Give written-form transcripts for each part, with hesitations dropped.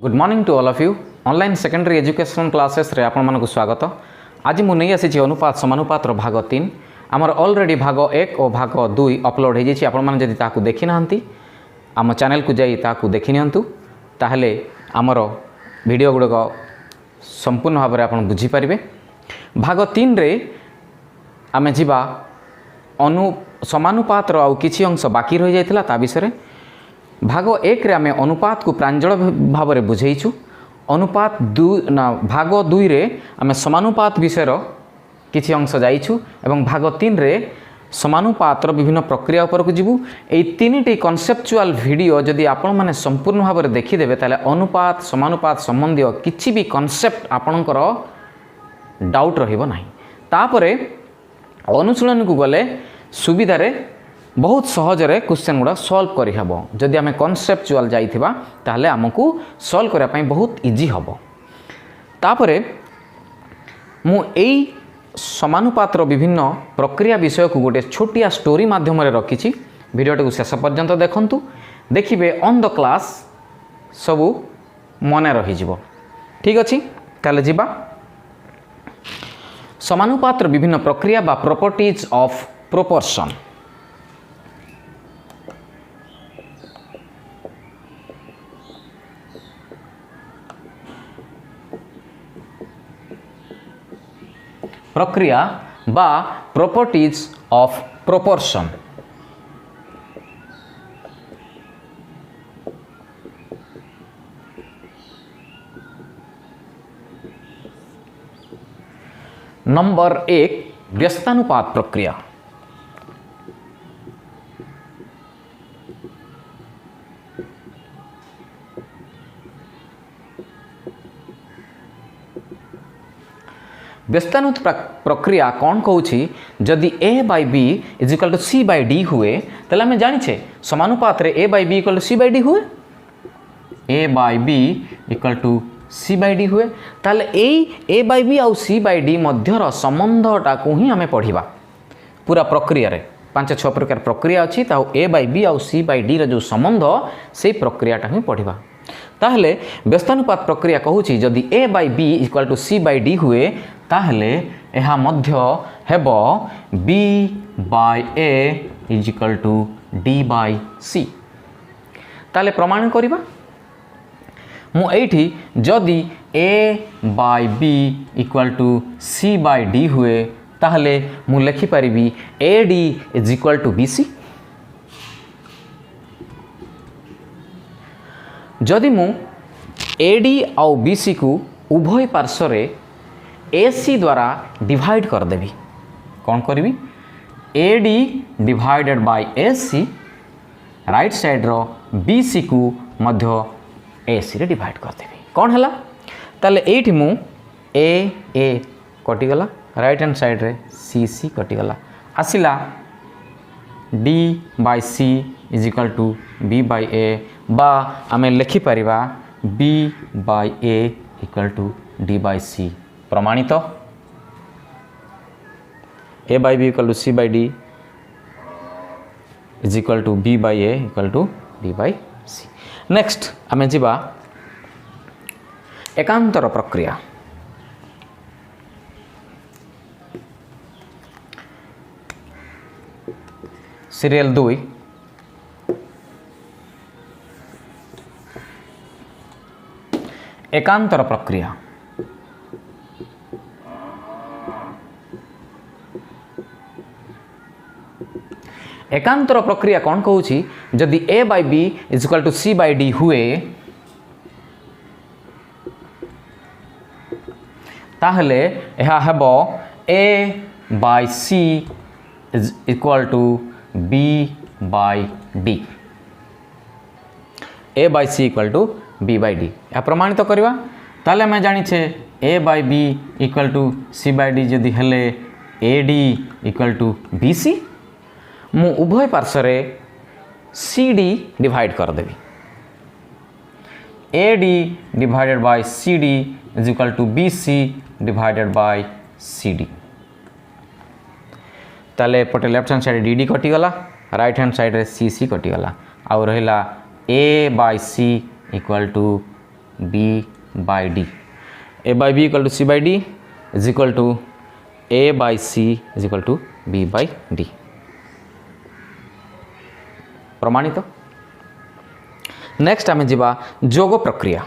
Good morning to all of you online secondary education classes रे आपण मानक स्वागत। आज मु नहीं आसी अनुपात समानुपात भाग 3 आमर ऑलरेडी भाग 1 और भाग 2 अपलोड हो जाइए। आपण माने जदि ताकू देखि नाहंती आम चैनल को जाई ताकू देखि नियंतु ताहले आमर वीडियो गुड़क संपूर्ण भाव में आपण बुझी पारिबे। भाग 3 रे आमे जिबा समानुपात रो आउ किछि अंश बाकी रहि जाइतिला ता विषय। भाग 1 रे आमे अनुपात को प्रांजल भाव में बुझेइछु। अनुपात भाग 2 रे आमे समानुपात विषय किछि अंश जाइछु एवं भाग 3 रे समानुपात विभिन्न प्रक्रिया उपर को जीवु। एई तीनटी कॉन्सेप्चुअल वीडियो जदि आपण माने संपूर्ण भाव में देखिदेबे ताले अनुपात समानुपात संबंधी किछि भी कॉन्सेप्ट आपणकर डाउट रहिबो नाही। तापरे अनुशीलन को गले सुविधा रे बहुत सहजरे क्वेश्चन गुड़ा सॉल्व करि हबो। जदि आमे कॉन्सेप्चुअल जाइथिबा ताहले हमकु सॉल्व करिया पई बहुत इजी हबो। तापरे मु एई समानुपात विभिन्न प्रक्रिया विषय को गोटे छोटिया स्टोरी माध्यम रे रखिछि। वीडियोटी को शेष पर्यंत देखंतु, देखिबे ऑन द क्लास सबु मने रहि जिवो। ठीक अछि, ताले जिबा समानुपात विभिन्न प्रक्रिया बा प्रॉपर्टीज ऑफ प्रोपोर्शन। प्रक्रिया बा प्रॉपर्टीज ऑफ प्रोपोर्शन। नंबर 1 व्यस्तानुपात प्रक्रिया। व्यस्तानुपात प्रक्रिया कौन कहूँ जदि ए by B is equal to C by D हुए ताले आमे जानिछे समानुपात रे A by B equal to C by D हुए। A by B equal to C by D हुए ताले ए बाय बी आउ सी बाय डी मध्यर संबंधटा को ही आमे पढ़िबा। पूरा प्रक्रिया रे 5-6 प्रकार प्रक्रिया अछि ताउ ए बाय बी आउ सी बाय डी रे जो संबंध से प्रक्रियाटा ही पढ़िबा। ताहले व्यस्तानुपात प्रक्रिया कहूँ जदि ए by B equal to C by D हुए ताहले एहा मध्य हेबो B by A is equal to D by C. ताले प्रमाण करिबा मु एठी जदि ए by B equal to C by D हुए ताहले मु लिखि परिबी A D is equal to B C. जदि मु ए डी आउ बी सी को उभय पार्श्व रे ए सी द्वारा डिवाइड कर देबी कौन करी A D divided by A C right side रो बी सी को मध्य ए सी रे डिवाइड कर देबी कौन हला। ताले एठी मु ए कटि गला राइट हैंड साइड रे सी सी कटि गला आसिला D by C is equal to B by A बा आमे लिखि परिबा B by A equal to D by C. प्रमाणित A by B equal to C by D is equal to B by A equal to D by C. Next आमे जिबा एकांतर प्रक्रिया। Serial 2 एकांतर प्रक्रिया। एकांतर प्रक्रिया कौन कहूँ जदि ए by B is equal to C by D हुए ताहले यह हेबो A by C is equal to B by D. A by C equal to B by D या प्रमाणित करवा ताले मैं जानिछे A by B equal to C by D जदि हेले A D equal to B C मु उभय पार्श्व रे सी डी डिवाइड कर देबी A D divided by C D is equal to B C divided by C D. ताले पटे left hand side D D कटि गला राइट हैंड साइड रे सी सी कटि गला आउ रहिला A by C equal to B by D. A by B equal to C by D is equal to A by C is equal to B by D. प्रमाणित। Next आम जा जोग प्रक्रिया।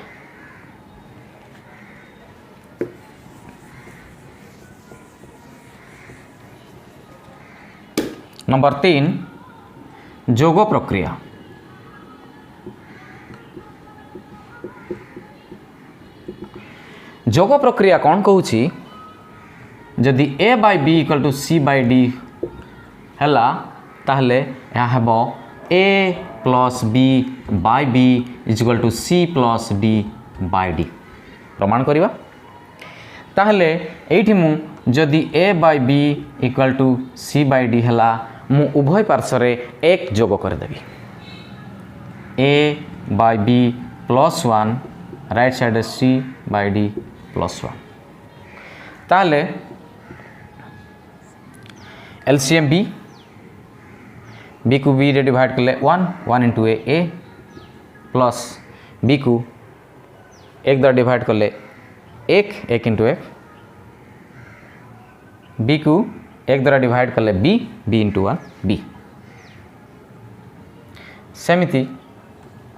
नंबर 3 जोग प्रक्रिया। जोग प्रक्रिया कौन कहूँ जदि ए by B equal to C by D हैला ताहले यहाँ हेब A plus B by B is equal to C plus D by D. प्रमाण करिबा ताहले एठी मु जदि ए by B equal to C by D हैला मु उभय पार्श्व रे एक जोग कर देबी। A by B plus 1 right side C by D plus 1 ताहले एलसीएम बी को बी रे डिवाइड कर ले 1 इंटू ए प्लस बी को एक द्वारा डिवाइड कर ले एक इंटू एक, बी को एक द्वारा डिवाइड कर ले बी इंटू 1 बी। सेमिति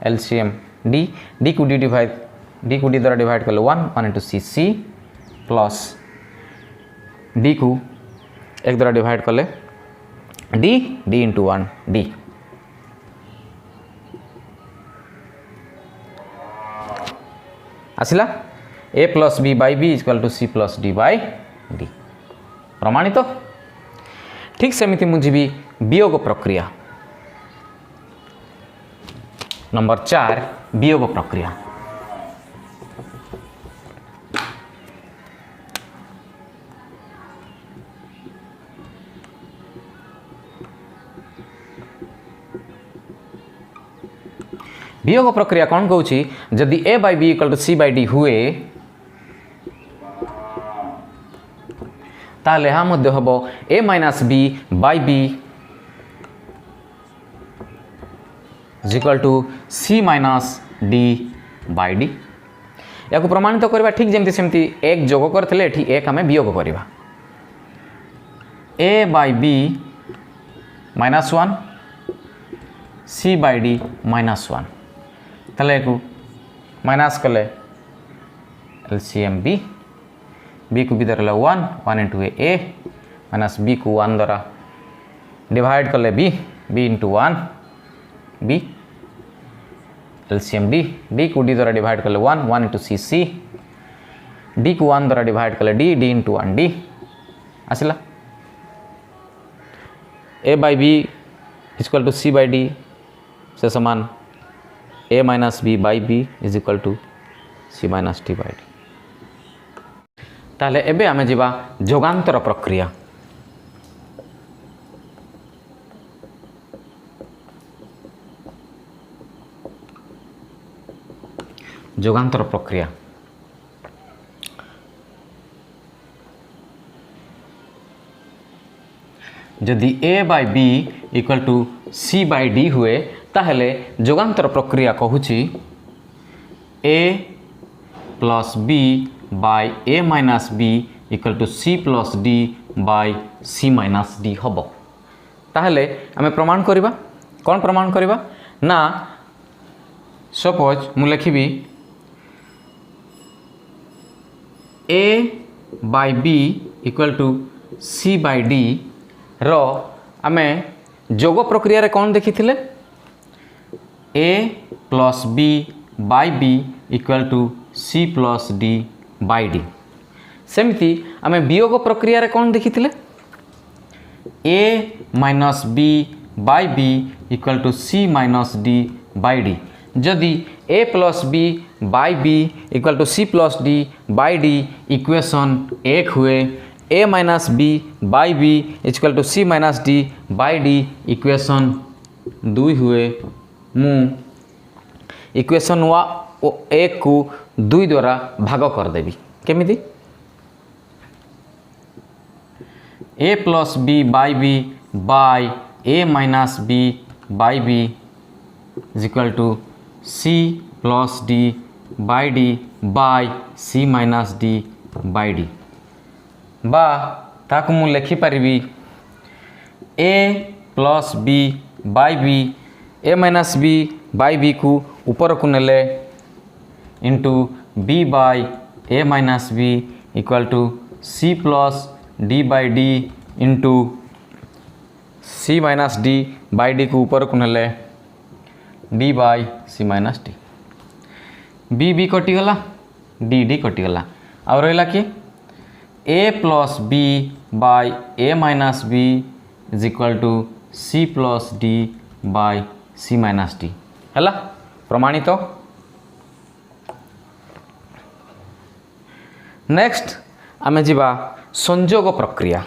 एलसीएम डी को डी द्वारा डिवाइड कर ले 1 इंटू सी प्लस डी को एक द्वारा डिवाइड कर ले डी इंटू 1 डी। आसिला A plus B by B equal to C plus D by D. प्रमाणित तो? ठीक सेमिति मुझे वियोग प्रक्रिया। नंबर 4 वियोग प्रक्रिया। वियोग प्रक्रिया कौन कहूँ जदि ए by B equal to C by D हुए ताले यहाँ मध्य हम A minus B by B equal to C minus D by D. या प्रमाणित करवा ठीक जमती सेमती एक जोग करते एठी एक आम वियोग करवा। ए by B minus 1 C by D minus 1 ताले को माइनस कले एलसीएम बी को बी द्वारा 1 इंटू ए माइनस बी को 1 द्वारा डिवाइड कले B into 1 B. LCM D को डी द्वारा डिवाइड कले 1 इंटू सी डी को 1 द्वारा डिवाइड कले डी इंटू 1 डी। आसला A by B equal to C by D से समान A minus B by B is equal to C minus D by D. ताले एबे आमे जिबा जोगांतर प्रक्रिया। जोगांतर प्रक्रिया जदि ए by B equal to C by D हुए ताहले जोगांतर प्रक्रिया कहूँ A plus B by A minus B equal to C plus D by C minus D हम। ताहले आमे प्रमाण करिबा। कौन प्रमाण करिबा ना सपोज मु लिखिबी A by B equal to C by D रो आमे जोग प्रक्रिया रे कौन देखी थिले A plus B by B equal to C plus D by D. सेमती आमे वियोग प्रक्रिया रे कौन देखी थिले A minus B by B equal to C minus D by D. जदि ए plus B by B equal to C plus D by D equation 1 हुए ए minus B by B equal to C minus D by D equation 2 हुए मु equation 1 को 2 द्वारा भाग कर देवी। केमिति A plus B by A minus B by B equal to C plus D by D by C minus D by D बा ताकु मु लिखि पारिबी A plus B by B A minus B by B को ऊपर को नेले into B by A minus B equal to C plus D by D into C minus D by D को ऊपर को नेले D by C minus D B B कटिगला D D कटिगला आ रहा कि A plus B by A minus B is equal to C plus D by C minus D है प्रमाणित। नेक्स्ट आमे जीवा संयोग प्रक्रिया।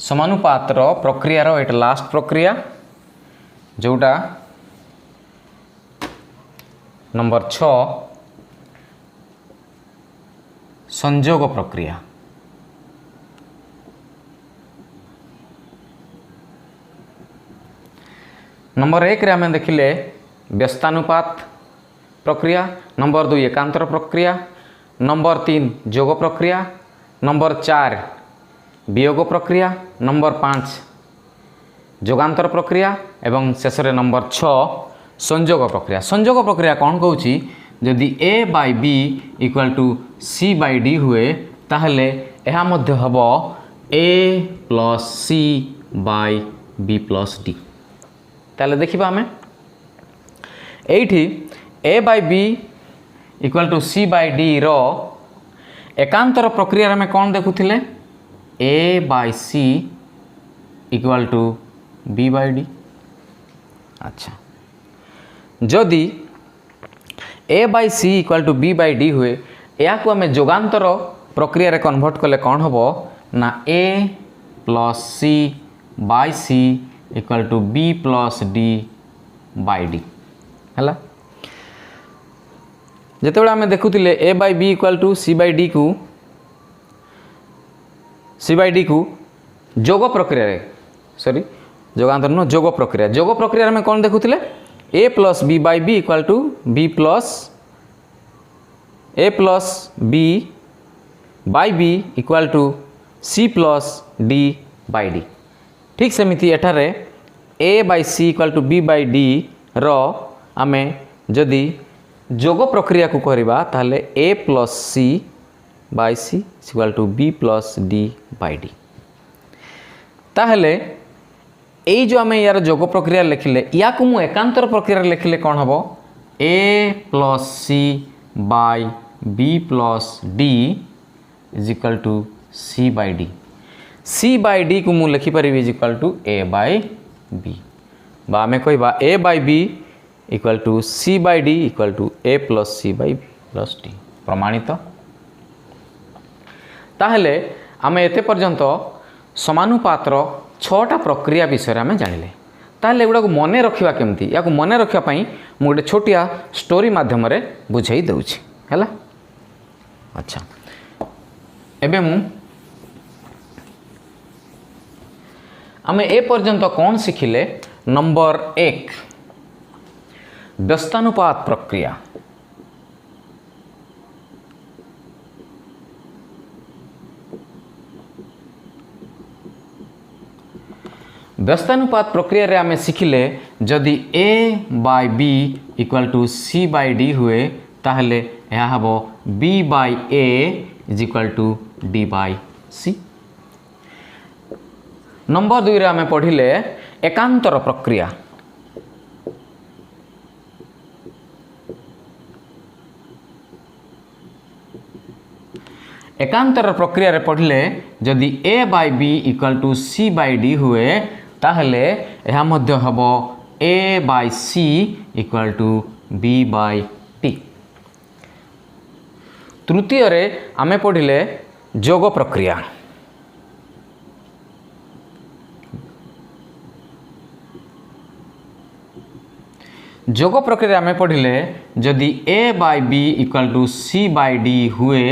समानुपातर प्रक्रियार एटा लास्ट प्रक्रिया जोटा नंबर 6 संयोग प्रक्रिया। नंबर 1 रे आमे देखिले व्यस्तानुपात प्रक्रिया, नंबर 2 एकांतर प्रक्रिया, नंबर 3 जोग प्रक्रिया, नंबर 4 वियोग प्रक्रिया, नंबर 5 जोगांतर प्रक्रिया एवं शेष रे नंबर 6 संयोग प्रक्रिया। संयोग प्रक्रिया कौन कहूँ जदि ए by B equal to C by D हुए ताहले यह मध्य हम ए plus C by B plus D. ताहले देखिबा हमें एठी A by B equal to C by D रो एकांतर प्रक्रिया में कौन देखुथिले A by C equal to B by D. अच्छा जदि ए by C equal to B by D हुए या को आम जोगांतर प्रक्रिया रे कन्वर्ट कले कौन हम ना A plus C by C equal to B plus D by D है। जिते आम देखुले A by B equal to C by D को जोग प्रक्रिया रे सॉरी जोगांतर नो जोग प्रक्रिया में कौन देखुले a plus B by B equal to B plus a plus B by B equal to C plus D by d. ठीक सेमिति एठारे a by C equal to B by D रो आमे जदि जोग प्रक्रिया को करबा ताहले a plus C by C equal to B plus D by d. ताहले यही जो आम यार जोग प्रक्रिया लिखिले या को मु एकांतर प्रक्रिया लिखिले कौन हम ए plus C by B plus d is equal to C by d. C by D को मु लिखिपारि is equal to A by b बा आम कहवा a by B equal to C by D equal to a plus C by plus d प्रमाणित। ताहले आम एते पर्यंत समानुपातर 6टा प्रक्रिया विषय में जानिले। ताहले एगुड़ा मन रखा केमती या मन रखापी मुझे गोटे छोटिया स्टोरी माध्यम बुझाई दूची है। अच्छा एबे आम ए पर्यंत कौन शिखिले नंबर 1 व्यस्तानुपात प्रक्रिया। व्यस्तानुपात प्रक्रिया रे आमे शिखिले जदि ए by B equal to C by D हुए ताहले यह हम b by A is equal to D by c. Number 2 रे आमे पढ़िले एकांतर प्रक्रिया। एकांतर प्रक्रिया रे पढ़िले जदि ए by B equal to C by D हुए ताहले यह मध्य हम a by C equal to B by t. तृतीय रे आमे पढ़िले जोग प्रक्रिया। जोग प्रक्रिया आमे पढ़िले जदि ए by B equal to C by D हुए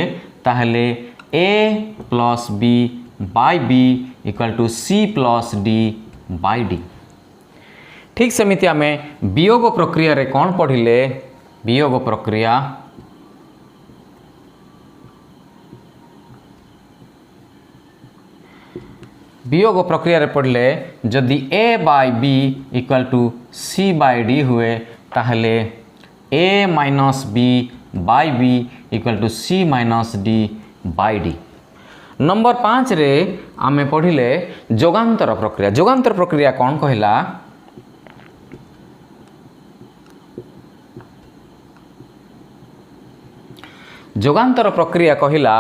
ताहले a plus B by B equal to C plus D by d. ठीक सेमिति आमे वियोग प्रक्रिया रे कौन पढ़िले वियोग प्रक्रिया वियोग प्रक्रिया रे पढ़ले जदि ए by B equal to C by D हुए ताहले a minus B by B equal to C minus D by d. Number 5 रे आमे पढ़िले जोगांतर प्रक्रिया। जोगांतर प्रक्रिया कौन कहला जोगांतर प्रक्रिया कहला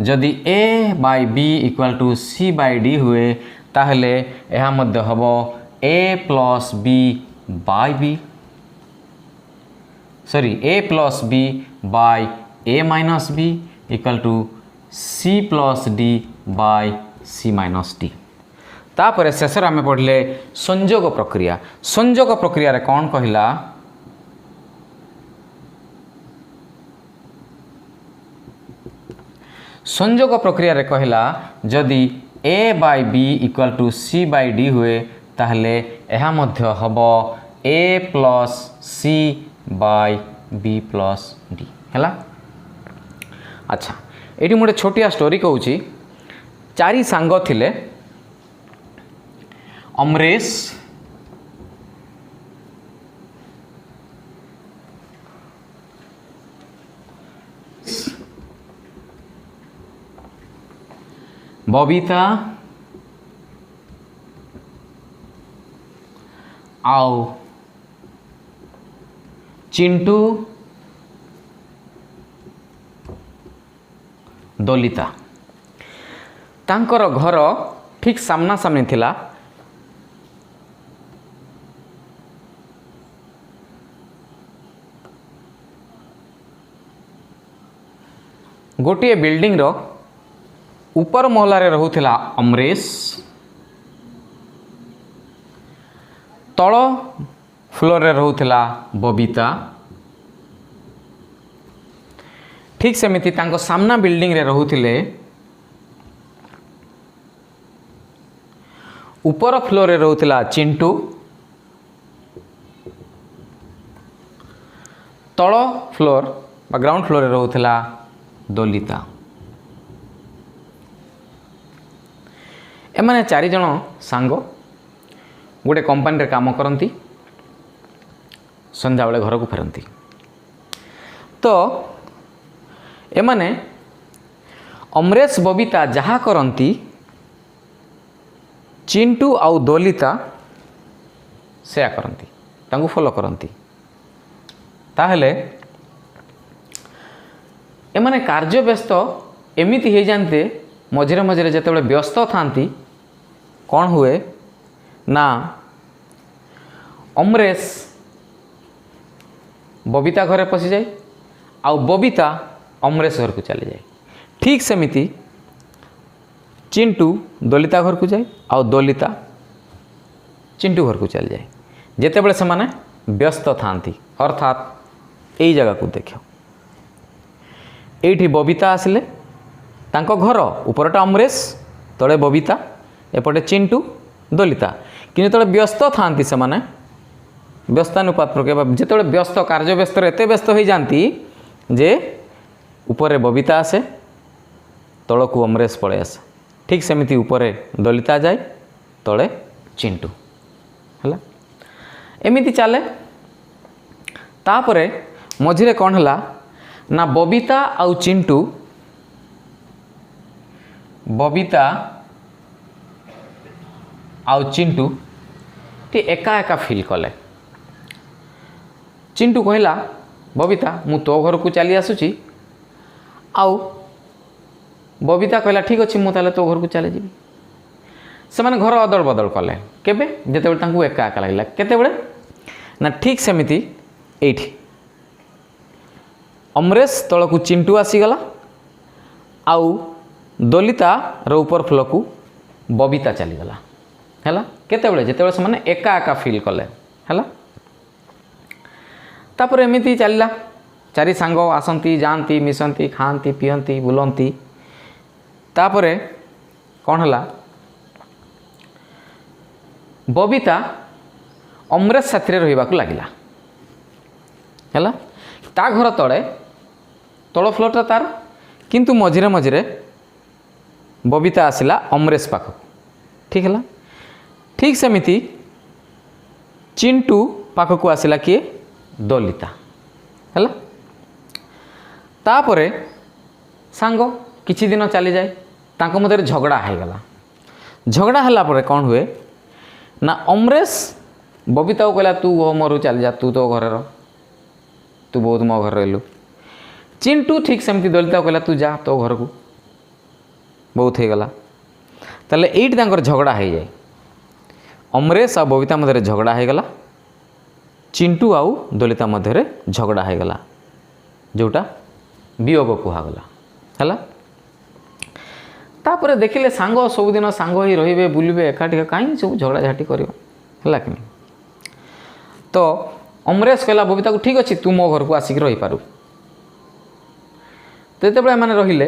जदि ए by B equal to C by D हुए ताहले यह मध्य हबो a plus B by b sorry a plus B by A minus B equal to C plus D by C minus d. तापर शेष आम पढ़ले संयोग प्रक्रिया। संयोग प्रक्रिया रे कौन कहला संयोग प्रक्रिया रे कहला जदि ए by B equal to C by D हुए ताहले यह मध्य हबो a plus C by B plus d हैला। अच्छा ये मोटे छोटिया स्टोरी कहूँ। 4 सांग थिले अमरेश बबीता आओ चिंटू दलिता। तांकर घर ठीक सामना सामनी थिला। गोटे बिल्डिंग रो ऊपर महला रे रहूथिला अमरेश, तल फ्लोर रे रहूथिला बबीता। ठीक सेमिति तांको सामना बिल्डिंग रे रहूथिले ऊपर फ्लोर रे रहूथिला चिंटू, तल फ्लोर बा ग्राउंड फ्लोर रे रहूथिला दलिता। एमाने 4 जण सांग गोटे कंपनी रे काम करती, संध्या बेले घर को फेरती। तो एमाने अमरेश बबीता जहाँ करती चिंटू आउ दलिता से करती, तांको फॉलो करती। ताहले एमाने कार्य व्यस्त एमिति हो जाते मझिरे मझिरे जिते व्यस्त थांती कौन हुए ना अमरेश बबीता घरे पशि जाए आउ बबीता अमरेश घर को चली जाए। ठीक सेमिति चिंटू दलिता घर को जाए आउ दलिता चिंटू घर को चली जाए जितेबाला से माने व्यस्त थांती। अर्थात यही जगह को देख एठी बबीता आसिले तांको घर उपरटा अमरेश तले बबीता एपटे चिंटू दलिता कि जो व्यस्त थांती से माने व्यस्तानुपात प्रक्रिया जिते व्यस्त कार्य व्यस्त एते व्यस्त हो जाती जे उपरे बबीता आसे तल को अमरेश पड़े आसे। ठीक सेमिति उपरे दलिता जाए तले चिंटू है एमिति चले। तापरे मझिरे कौन है ना बबीता आउ चिंटू बबीता आउ चिंटू टी एका एका फील कले। चिंटू कहला बबीता मु तो घर को चली आसुची आउ बबीता कहला ठीक अच्छे मुझे तो घर को चले जी। से माने घर अदल बदल कले केबे जेतेबेले तांकु एका एका लागला केतेबेले ना ठीक सेमिति एठी अमरेश तल को चिंटू आसीगला आउ दलिता रो ऊपर फ्लो को बबीता चलीगला है केतेबेले जेतेबेले से माने एका एका फील कले है। तापर एमिति चलला 4 सांग आसती जाती मिसती खाती पियंती बुलंती तापरे कौन है बबिता अमरेश साथी रहा लगिला है ता घर तले तल फ्लोरटा तार किंतु मझिरे मझिरे बबिता आसला अमरेश पाखक ठीक है ठीक सेमिति चिंटू पाखक आसला किए दलिता है तापरे सांग किछि दिन चली जाए तांको मध्य झगड़ा हो गला झगड़ा है पर कौन हुए ना अमरेश बबिता को कहला तू मोरू चल जा तू तो घर तू बहुत मो घर रहलु चिंटू ठीक सेमती दलिता को कहला तू जा तो घर को बहुत हो गला ताले एट तांकर झगड़ा हो जाए अमरेश आ बबिता मध्य झगड़ा हो गला चिंटू आउ दलिता मध्य झगड़ा हो गला जोटा वियोग कहगला है तापर देखिले सांग सबुदिन सांग ही रे बुलबे एकाठी कहीं सब झगड़ा झाटी कर कि तो अमरेश कहला बबिता को ठीक अच्छे तू मो घर को आसिक रही पारू तो ये मैंने रहिले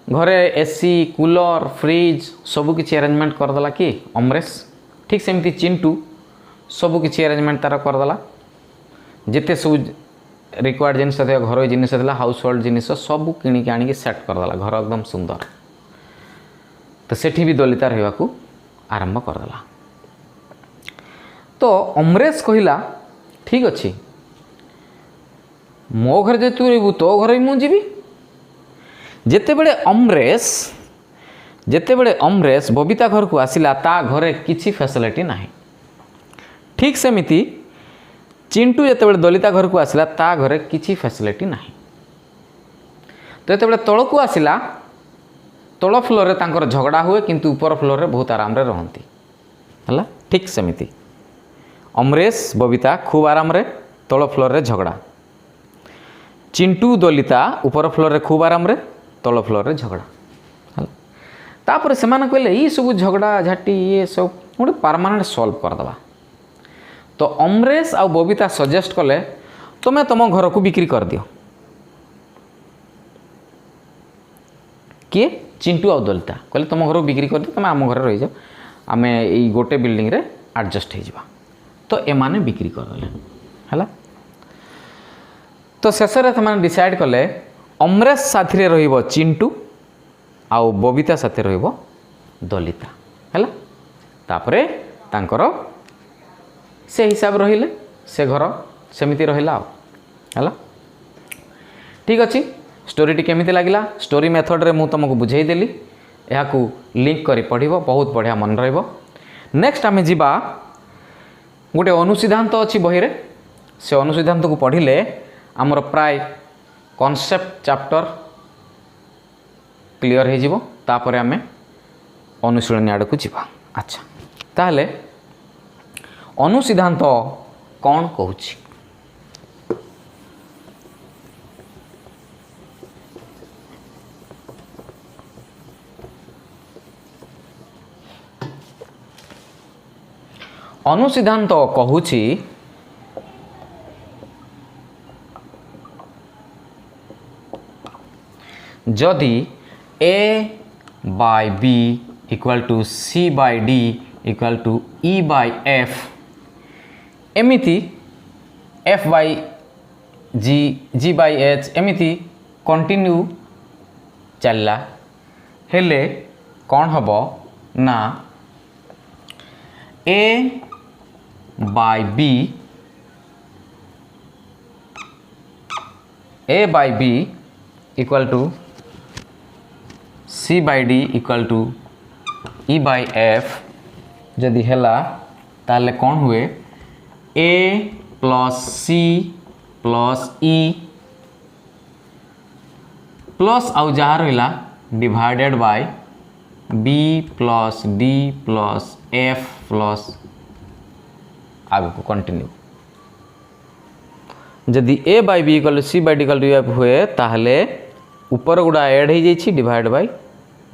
घरे एसी कूलर फ्रिज सबकि अरेंजमेंट करदेला कि अमरेश ठीक सेमती चिंटू सबकि अरेंजमेंट तार करदेला जिते सब रिक्वायर्ड जिनिस घर जिनिस हाउस होल्ड जिनिस सब किणिक आनिक सेट करदेला घर एकदम सुंदर तो सेठी भी दलिता रहा आरंभ करदेला तो अमरेश कहला ठीक अच्छे मो घर जो तू रही तो घर मुझे जितेबले अमरेश बबिता घर को आसिला ता घरे किछि फैसिलिटी नाही ठीक सेमिति चिंटू जितेबले दलिता घर को आसिला ता घरे किछि फैसिलिटी नाही तो जितेबले तल को आसिला तल फ्लोर रे तांकर झगड़ा हुए किंतु ऊपर फ्लोर रे बहुत आराम रे रहंती हला ठीक सेमिति अमरेश बबिता खूब आराम रे तल फ्लोर रे झगड़ा चिंटू दलिता ऊपर फ्लोर रे खूब आराम रे तल फ्लोर रे झगड़ा हला तापर से माने कहले ई सब झगड़ा झाटी ये सब गोटे परमानेंट सॉल्व करदबा तो अमरेश आ बबिता सजेस्ट कले तुम्हें तुम घर को बिक्री कर दियो किए चिंटू आ दलिता कहले तुम घर को बिक्री कर दियो तुम आम घर रही जाओ आम ये गोटे बिल्डिंग रे एडजस्ट हो तो एमाने बिक्री करदे है तो शेष में डिसाइड कले अमरेश साथी रहिबो चिंटू आउ बबिता साथी रहिबो दलिता है तापरे तांकर से हिसाब रहिले से घर सेमिति रहिला है ठीक अच्छे स्टोरीटी केमिति लागिला स्टोरी मेथड रे मु तुमको बुझेदेली यहाँ लिंक करी पढ़िबो बहुत बढ़िया मन रहिबो नेक्स्ट आमे जिबा गोटे अनुसिद्धांत अच्छी बही रे से अनुसिद्धांत को पढ़िले आमर प्राय कॉन्सेप्ट चैप्टर क्लियर हो जिवो तापरे आमे अनुशीलनी आड़ को जिबा अच्छा ताहले अनुसिद्धांत कौन कहूची अनुसिद्धांत कहूची जदि A by B equal to C by D equal to E by F एमिति F by G G by H एमिति कंटिन्यू चलला हेले कौन हबो ना A by B equal to C by D equal to E by F जदि हेला ताले कौन हुए A plus C plus E plus आउ जहाँ रहा divided bye B plus D plus F plus आगे को कंटिन्यू जदि A by B equal to C by D equal to F हुए ताहले ऊपर गुड़ा ऐड हो जाइए डिवाइड बाय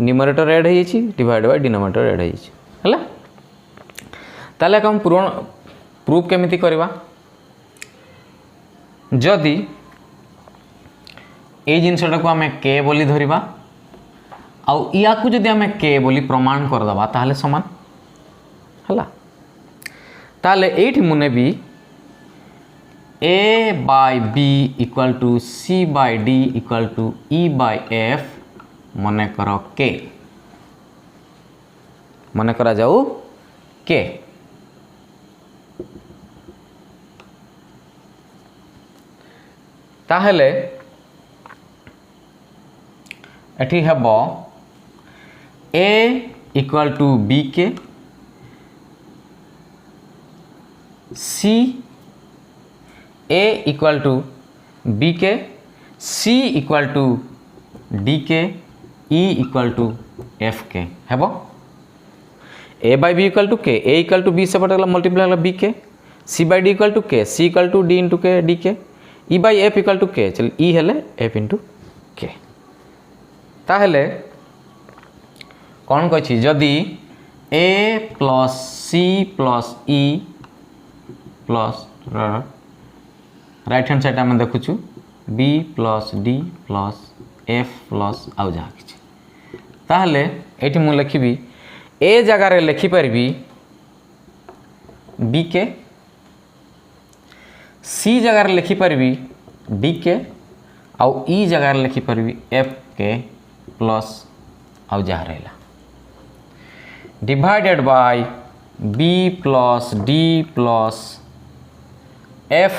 न्यूमरेटर ऐड हो जाइए डिवाइड बाय डिनोमिनेटर ऐड हो जाइए है ताले हम प्रूफ केमिति करवा जदि ए जिनसटा को आम के बोली धरिबा आउ या को जदि आम के बोली प्रमाण करदबा ताहले समान हला। ताहले एठी मुने भी a by B equal to C by D equal to e by f मन कर के मन करा जाऊ के ताहले एठी हेबो ए equal to B K C A equal to B K C equal to D K E equal to F के हेबो A by B equal to के ए इक्वल टू बी से पटला multiply B K C by D equal to K C equal to D into K D K E by F equal to K चल ई हेले F into के ताहले कौन कही जदि ए plus c plus e plus right hand side आम देखुचु b plus D plus F plus आउ जहाँ कि ताहले एठी मु लिखिबी ए जगार लिखिपारि बी के सी जगार लिखिपारि डी के आउ ई जगार लिखिपारि एफ के प्लस आउ जहाँ रहा divided by B plus D plus F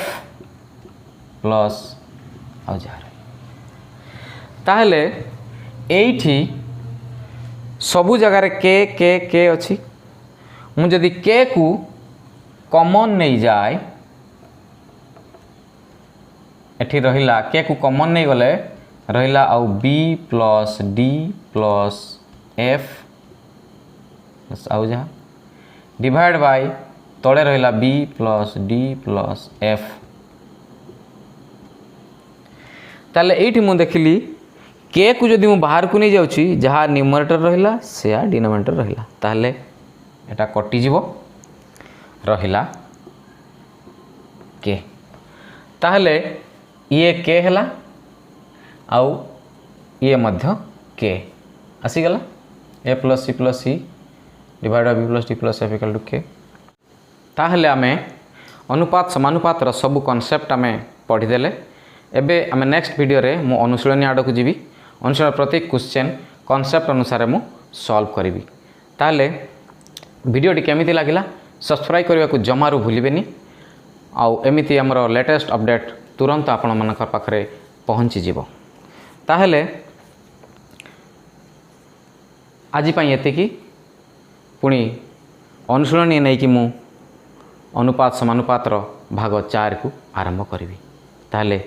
plus आउ जहाँ रहा ताहले एठी सबु जगार के अच्छी मु जदि के को कॉमन नहीं जाए एठी रहिला के को कॉमन नहीं गले रहिला आउ B plus D plus F आउ जहाँ डिवाइड बाय तले रहिला B plus D plus F ताले एठी मु देखिली के को जदि मु बाहर को नहीं जाउची जहाँ न्यूमरेटर रहिला से डिनोमिनेटर रहिला ताले एटा कटि जीवो रहिला के ताहले ये के हला आउ ये मध्य के आसीगला a plus c divide by B plus D plus f equal to k ताहले आमे अनुपात समानुपात रो सब कॉन्सेप्ट आमे पढ़ीदेले एबे आमे नेक्स्ट वीडियो रे मु अनुशीलनी आड़ को जीवी अनुसार प्रत्येक क्वेश्चन कॉन्सेप्ट अनुसार मु सॉल्व करी ताहले वीडियोटी केमिति लागिला सब्सक्राइब करने को जमारू भूलिबेनी आउ एमिति हमर लेटेस्ट अपडेट तुरंत आपण मानकर पाखरे पहुँची जीवो ताहले आज पई एतिकी पुणी अनुशीलनी नहीं कि मु अनुपात समानुपात भाग 4 को आरंभ करी ताहले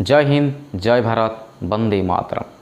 जय हिंद जय भारत वंदे मातरम।